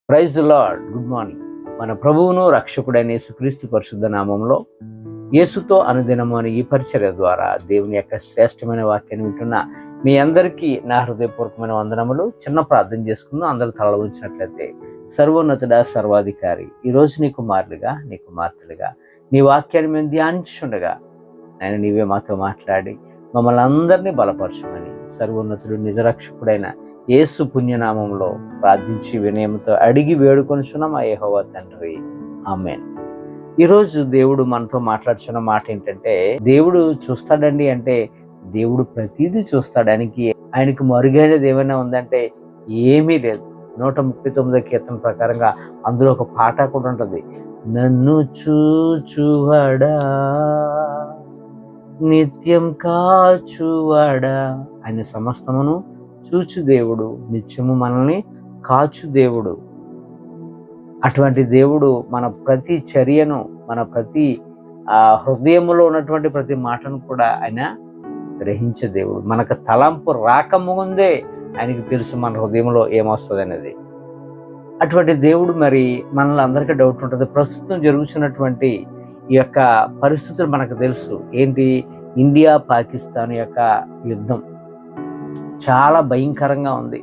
Praise the Lord. Good morning. మన ప్రభువును రక్షకుడైన యేసుక్రీస్తు పరిశుద్ధ నామంలో యేసుతో అనుదినము అనే ఈ పరిచర్య ద్వారా దేవుని యొక్క శ్రేష్టమైన వాక్యాన్ని వింటున్న మీ అందరికీ నా హృదయపూర్వకమైన వందనములు. చిన్న ప్రార్థన చేసుకుందాం. అందరూ తల ఉంచినట్లయితే. సర్వోన్నతుడా, సర్వాధికారి, ఈరోజు నీ కుమారులుగా నీ కుమార్తెలుగా నీ వాక్యాన్ని మేము ధ్యానించుండగా ఆయన నీవే మాతో మాట్లాడి మమ్మల్ని అందరినీ బలపరచమని సర్వోన్నతుడు నిజరక్షకుడైన యేసు పుణ్యనామంలో ప్రార్థించి వినయంతో అడిగి వేడుకొనిచున్న మా యెహోవా తండ్రి, ఆమేన్. ఈరోజు దేవుడు మనతో మాట్లాడుతున్న మాట ఏంటంటే, దేవుడు చూస్తాడండి అంటే దేవుడు ప్రతిదీ చూస్తాడానికి ఆయనకు మరుగైనది ఏమైనా ఉందంటే ఏమీ లేదు. 139 కీర్తన ప్రకారంగా అందులో ఒక పాట కూడా ఉంటుంది. నన్ను చూచువాడా, నిత్యం కాచువాడా. ఆయన సమస్తమును చూచు దేవుడు, నిత్యము మనల్ని కాచు దేవుడు. అటువంటి దేవుడు మన ప్రతి చర్యను, మన ప్రతి హృదయంలో ఉన్నటువంటి ప్రతి మాటను కూడా ఆయన గ్రహించే దేవుడు. మనకు తలంపు రాకముందే ఆయనకు తెలుసు మన హృదయంలో ఏమొస్తుంది అనేది. అటువంటి దేవుడు మరి మనల్ని అందరికీ డౌట్ ఉంటుంది. ప్రస్తుతం జరుగుతున్నటువంటి ఈ యొక్క పరిస్థితులు మనకు తెలుసు. ఏంటి? ఇండియా పాకిస్తాన్ యొక్క యుద్ధం చాలా భయంకరంగా ఉంది.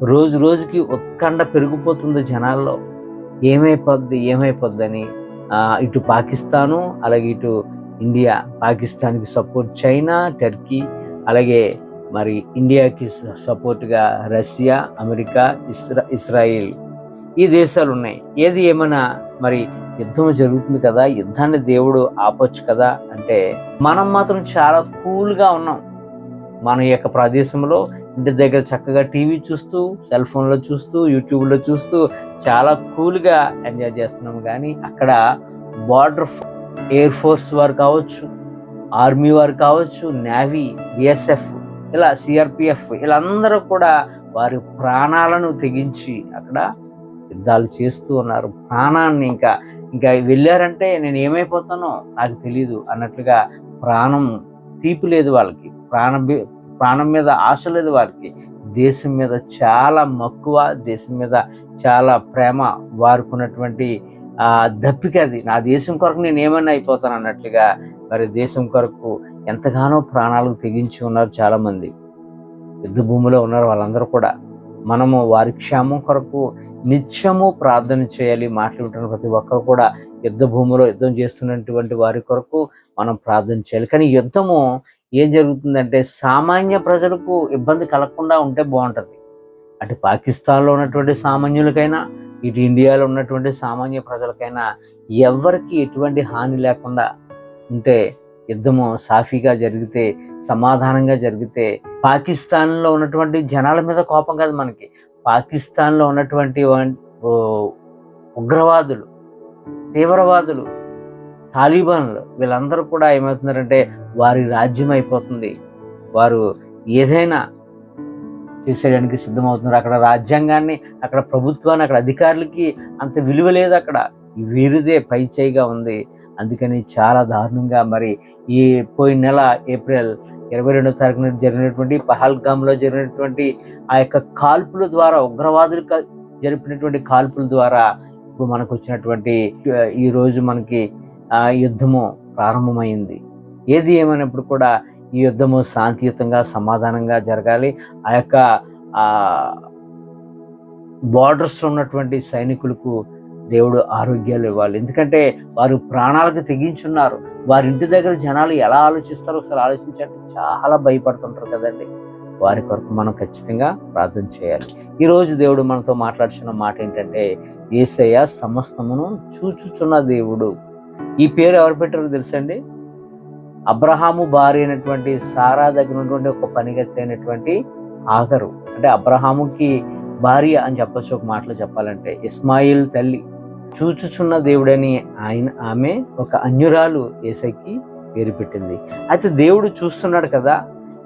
రోజు రోజుకి ఉత్కంఠ పెరిగిపోతుంది జనాల్లో. ఏమైపోద్దని ఇటు పాకిస్తాను, అలాగే ఇటు ఇండియా. పాకిస్తాన్కి సపోర్ట్ చైనా, టర్కీ, అలాగే మరి ఇండియాకి సపోర్ట్గా రష్యా, అమెరికా, ఇస్రాయిల్, ఈ దేశాలు ఉన్నాయి. ఏది ఏమైనా మరి యుద్ధం జరుగుతుంది కదా, యుద్ధాన్ని దేవుడు ఆపొచ్చు కదా అంటే మనం మాత్రం చాలా కూల్గా ఉన్నాం. మన యొక్క ప్రదేశంలో ఇంటి దగ్గర చక్కగా టీవీ చూస్తూ, సెల్ ఫోన్లో చూస్తూ, యూట్యూబ్లో చూస్తూ చాలా కూల్గా ఎంజాయ్ చేస్తున్నాము. కానీ అక్కడ బార్డర్ ఎయిర్ ఫోర్స్ వారు కావచ్చు, ఆర్మీ వారు కావచ్చు, నేవీ, బిఎస్ఎఫ్, ఇలా సిఆర్పిఎఫ్, వీళ్ళందరూ కూడా వారి ప్రాణాలను తెగించి అక్కడ యుద్ధాలు చేస్తూ ఉన్నారు. ప్రాణాన్ని ఇంకా వెళ్ళారంటే నేను ఏమైపోతానో నాకు తెలీదు అన్నట్లుగా ప్రాణం తీపి లేదు వాళ్ళకి. ప్రాణం మీద ఆశ లేదు వారికి. దేశం మీద చాలా మక్కువ, దేశం మీద చాలా ప్రేమ, వారుకున్నటువంటి దప్పిక అది. నా దేశం కొరకు నేను ఏమన్నా అయిపోతాను అన్నట్లుగా మరి దేశం కొరకు ఎంతగానో ప్రాణాలకు తెగించి ఉన్నారు చాలామంది. యుద్ధ భూమిలో ఉన్నారు వాళ్ళందరూ కూడా. మనము వారి క్షేమం కొరకు నిత్యము ప్రార్థన చేయాలి. మాట్లాడుతున్న ప్రతి ఒక్కరు కూడా యుద్ధ భూమిలో యుద్ధం చేస్తున్నటువంటి వారి కొరకు మనం ప్రార్థన చేయాలి. కానీ యుద్ధము ఏం జరుగుతుందంటే సామాన్య ప్రజలకు ఇబ్బంది కలగకుండా ఉంటే బాగుంటుంది. అటు పాకిస్తాన్లో ఉన్నటువంటి సామాన్యులకైనా, ఇటు ఇండియాలో ఉన్నటువంటి సామాన్య ప్రజలకైనా ఎవరికి ఎటువంటి హాని లేకుండా ఉంటే, యుద్ధము సాఫీగా జరిగితే, సమాధానంగా జరిగితే, పాకిస్తాన్లో ఉన్నటువంటి జనాల మీద కోపం కాదు మనకి. పాకిస్తాన్లో ఉన్నటువంటి ఉగ్రవాదులు, తీవ్రవాదులు, తాలిబాన్లు, వీళ్ళందరూ కూడా ఏమవుతున్నారంటే వారి రాజ్యం అయిపోతుంది. వారు ఏదైనా చేసేయడానికి సిద్ధమవుతున్నారు. అక్కడ రాజ్యాంగాన్ని, అక్కడ ప్రభుత్వాన్ని, అక్కడ అధికారులకి అంత విలువ లేదు. అక్కడ వీరిదే పై చేయిగా ఉంది. అందుకని చాలా దారుణంగా మరి ఈ పోయిన నెల ఏప్రిల్ 22వ తారీఖున జరిగినటువంటి పహల్గామ్లో జరిగినటువంటి ఆ యొక్క కాల్పుల ద్వారా, ఉగ్రవాదులు జరిపినటువంటి కాల్పుల ద్వారా ఇప్పుడు మనకు వచ్చినటువంటి ఈరోజు మనకి యుద్ధము ప్రారంభమైంది. ఏది ఏమైనప్పుడు కూడా ఈ యుద్ధము శాంతియుతంగా, సమాధానంగా జరగాలి. ఆ యొక్క బార్డర్స్లో ఉన్నటువంటి సైనికులకు దేవుడు ఆరోగ్యాలు ఇవ్వాలి. ఎందుకంటే వారు ప్రాణాలకు తెగించున్నారు. వారి ఇంటి దగ్గర జనాలు ఎలా ఆలోచిస్తారో ఒకసారి ఆలోచించండి. చాలా భయపడుతుంటారు కదండి. వారి కొరకు మనం ఖచ్చితంగా ప్రార్థన చేయాలి. ఈరోజు దేవుడు మనతో మాట్లాడుతున్న మాట ఏంటంటే, యేసయ్య సమస్తమును చూచుచున్న దేవుడు. ఈ పేరు ఎవరు పెట్టారో తెలుసండి? అబ్రహాము భార్య అయినటువంటి సారా దగ్గర ఉన్నటువంటి ఒక పనిగత్తి అయినటువంటి ఆగరు. అంటే అబ్రహాముకి భార్య అని చెప్పచ్చు ఒక మాటలో చెప్పాలంటే. ఇస్మాయిల్ తల్లి. చూచుచున్న దేవుడని ఆమె ఒక అన్యురాలు యేసయ్యకి పేరు పెట్టింది. అయితే దేవుడు చూస్తున్నాడు కదా.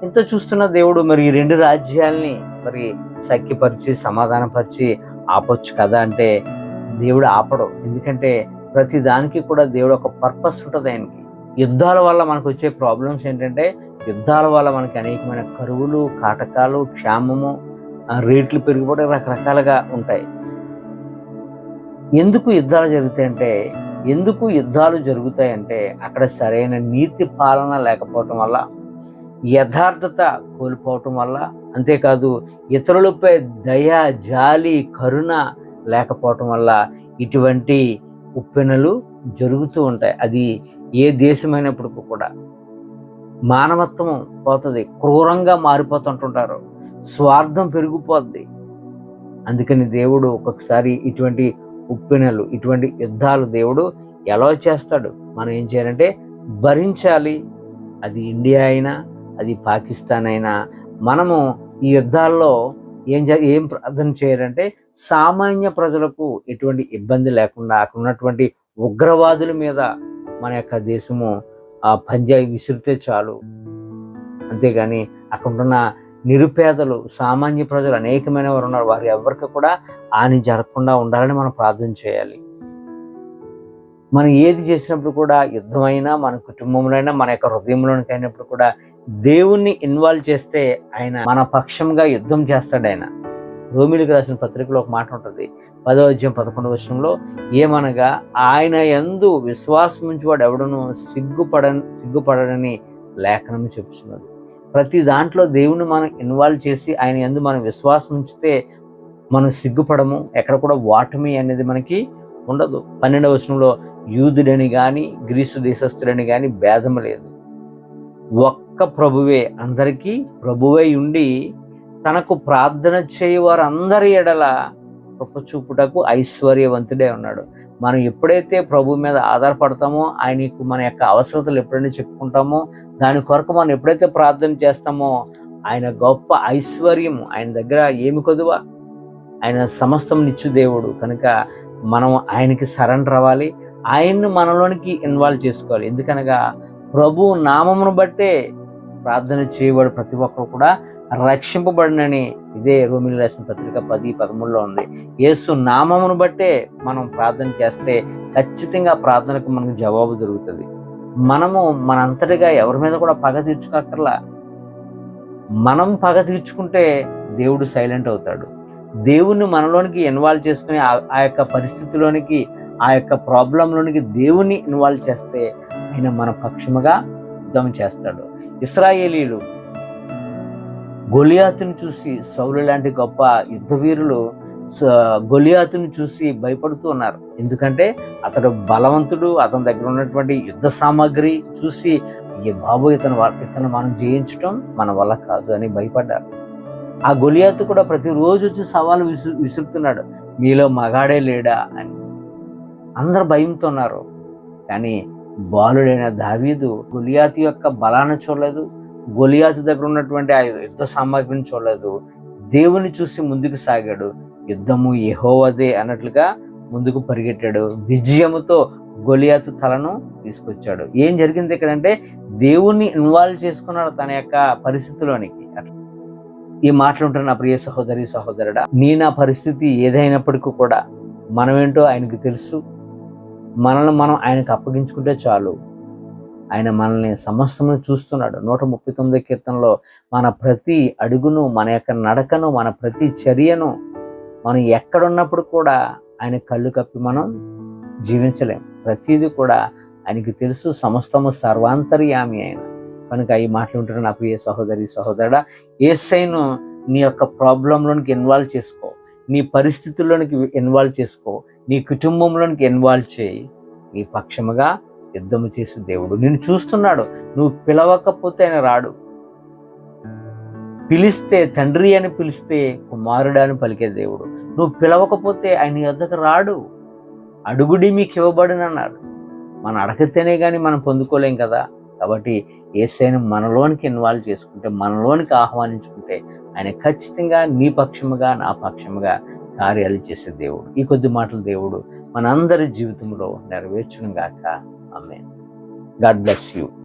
ఇంత చూస్తున్న దేవుడు మరి ఈ రెండు రాజ్యాల్ని మరి సఖ్యపరిచి, సమాధానపరిచి ఆపొచ్చు కదా అంటే దేవుడు ఆపడు. ఎందుకంటే ప్రతి దానికి కూడా దేవుడు ఒక పర్పస్ ఉంటుంది ఆయనకి. యుద్ధాల వల్ల మనకు వచ్చే ప్రాబ్లమ్స్ ఏంటంటే, యుద్ధాల వల్ల మనకి అనేకమైన కరువులు, కాటకాలు, క్షామము, రేట్లు పెరిగిపోవడం రకరకాలుగా ఉంటాయి. ఎందుకు యుద్ధాలు జరుగుతాయంటే అక్కడ సరైన నీతి పాలన లేకపోవటం వల్ల, యథార్థత కోల్పోవటం వల్ల, అంతేకాదు ఇతరులపై దయ, జాలి, కరుణ లేకపోవటం వల్ల ఇటువంటి ఉప్పెనలు జరుగుతూ ఉంటాయి. అది ఏ దేశమైనప్పటికీ కూడా మానవత్వం పోతుంది, క్రూరంగా మారిపోతుంటుంటారు, స్వార్థం పెరిగిపోద్ది. అందుకని దేవుడు ఒక్కొక్కసారి ఇటువంటి ఉప్పెనలు, ఇటువంటి యుద్ధాలు దేవుడు ఎలా చేస్తాడు, మనం ఏం చేయాలంటే భరించాలి. అది ఇండియా అయినా, అది పాకిస్తాన్ అయినా, మనము ఈ యుద్ధాల్లో ఏం ప్రార్థన చేయాలంటే సామాన్య ప్రజలకు ఎటువంటి ఇబ్బంది లేకుండా అక్కడ ఉన్నటువంటి ఉగ్రవాదుల మీద మన యొక్క దేశము పంజాయి విసిరితే చాలు. అంతేగాని అక్కడ ఉన్న నిరుపేదలు, సామాన్య ప్రజలు అనేకమైన వారు ఉన్నారు, వారు ఎవరికి కూడా హాని జరగకుండా ఉండాలని మనం ప్రార్థన చేయాలి. మనం ఏది చేసినప్పుడు కూడా, యుద్ధమైనా, మన కుటుంబంలో అయినా, మన యొక్క హృదయంలోనికి అయినప్పుడు కూడా దేవుణ్ణి ఇన్వాల్వ్ చేస్తే ఆయన మన పక్షంగా యుద్ధం చేస్తాడు. ఆయన రోమిలికి రాసిన పత్రికలో ఒక మాట ఉంటుంది, 10వ అధ్యాయం 11వ వచనంలో, ఏమనగా ఆయన యందు విశ్వాసం ఉంచేవాడు ఎవడును సిగ్గుపడని లేఖనం చెప్తున్నది. ప్రతి దాంట్లో దేవుని మనం ఇన్వాల్వ్ చేసి ఆయన యందు మనం విశ్వాసం ఉంచితే మనం సిగ్గుపడము, ఎక్కడ కూడా ఓటమి అనేది మనకి ఉండదు. 12వ వచనంలో, యూదుడని కానీ గ్రీసు దేశస్థుడని కానీ భేదం లేదు, ఒక్క ప్రభువే, అందరికీ ప్రభువై ఉండి తనకు ప్రార్థన చేయవారు అందరి ఎడల కృప చూపుటకు ఐశ్వర్యవంతుడే ఉన్నాడు. మనం ఎప్పుడైతే ప్రభు మీద ఆధారపడతామో, ఆయనకు మన యొక్క అవసరతలు ఎప్పుడైనా చెప్పుకుంటామో, దాని కొరకు మనం ఎప్పుడైతే ప్రార్థన చేస్తామో, ఆయన గొప్ప ఐశ్వర్యం ఆయన దగ్గర ఏమి కొదువా, ఆయన సమస్తం నిచ్చు దేవుడు. కనుక మనం ఆయనకి సరెండర్ అవ్వాలి, ఆయన్ని మనలోనికి ఇన్వాల్వ్ చేసుకోవాలి. ఎందుకనగా ప్రభు నామమును బట్టే ప్రార్థన చేయబడి ప్రతి ఒక్కరు కూడా రక్షింపబడినని ఇదే రోమిలికి రాసిన పత్రిక 10:13లో ఉంది. యేసు నామమును బట్టే మనం ప్రార్థన చేస్తే ఖచ్చితంగా ప్రార్థనకు మనకు జవాబు దొరుకుతుంది. మనము మనంతటిగా ఎవరి మీద కూడా పగ తీర్చుకోక్కర్లా. మనం పగ తీర్చుకుంటే దేవుడు సైలెంట్ అవుతాడు. దేవుణ్ణి మనలోనికి ఇన్వాల్వ్ చేసుకుని ఆ యొక్క పరిస్థితిలోనికి, ఆ యొక్క ప్రాబ్లంలోనికి దేవుణ్ణి ఇన్వాల్వ్ చేస్తే ఆయన మన పక్షముగా యుద్ధం చేస్తాడు. ఇశ్రాయేలీలు గొలియాతును చూసి, సౌలు లాంటి గొప్ప యుద్ధవీరులు గొలియాతును చూసి భయపడుతూ ఉన్నారు. ఎందుకంటే అతడు బలవంతుడు, అతని దగ్గర ఉన్నటువంటి యుద్ధ సామాగ్రి చూసి, ఏ బాబు ఇతను మనం జయించటం మన వల్ల కాదు అని భయపడ్డారు. ఆ గొలియాతు కూడా ప్రతిరోజు వచ్చి సవాలు విసురుతున్నాడు, మీలో మగాడే లేడా అని. అందరు భయంతో ఉన్నారు. కానీ బాలుడైన దావీదు గొలియాతు యొక్క బలాన్ని చూడలేదు, గొలియాతు దగ్గర ఉన్నటువంటి ఆ యుద్ధ సామాగ్రిని చూడలేదు, దేవుని చూసి ముందుకు సాగాడు. యుద్ధము యెహోవాదే అన్నట్లుగా ముందుకు పరిగెట్టాడు. విజయముతో గొలియాతు తలను తీసుకొచ్చాడు. ఏం జరిగింది ఇక్కడంటే, దేవుణ్ణి ఇన్వాల్వ్ చేసుకున్నాడు తన యొక్క పరిస్థితిలోనికి. ఈ మాటలుంటున్న ప్రియ సహోదరి సహోదరుడా, నా పరిస్థితి ఏదైనప్పటికీ కూడా మనమేంటో ఆయనకు తెలుసు. మనల్ని మనం ఆయనకు అప్పగించుకుంటే చాలు. ఆయన మనల్ని సమస్తము చూస్తున్నాడు. 139 కీర్తనలో మన ప్రతి అడుగును, మన యొక్క నడకను, మన ప్రతి చర్యను, మనం ఎక్కడున్నప్పుడు కూడా ఆయన కళ్ళు కప్పి మనం జీవించలేం. ప్రతిదీ కూడా ఆయనకి తెలుసు. సమస్తము సర్వాంతర్యామి ఆయన. కనుక ఈ మాటలు ఉంటున్న నా ప్రియ సహోదరి సహోదరుడా, యేసయ్యను నీ యొక్క ప్రాబ్లంలోనికి ఇన్వాల్వ్ చేసుకో, నీ పరిస్థితుల్లోనికి ఇన్వాల్వ్ చేసుకో, నీ కుటుంబంలోనికి ఇన్వాల్వ్ చేయి. నీ పక్షముగా యుద్ధము చేసే దేవుడు నిన్ను చూస్తున్నాడు. నువ్వు పిలవకపోతే ఆయన రాడు. పిలిస్తే, తండ్రి అని పిలిస్తే కుమారుడు అని పలికే దేవుడు. నువ్వు పిలవకపోతే ఆయన యొద్దకు రాడు. అడుగుడి మీకు ఇవ్వబడునన్నాడు. మనం అడగితేనే కానీ మనం పొందుకోలేం కదా. కాబట్టి యేసయ్యను మనలోనికి ఇన్వాల్వ్ చేసుకుంటే, మనలోనికి ఆహ్వానించుకుంటే ఆయన ఖచ్చితంగా నీ పక్షముగా, నా పక్షముగా కార్యాలు చేసే దేవుడు. ఈ కొద్ది మాటలు దేవుడు మనందరి జీవితంలో నెరవేర్చును గాక. ఆమేన్. God bless you.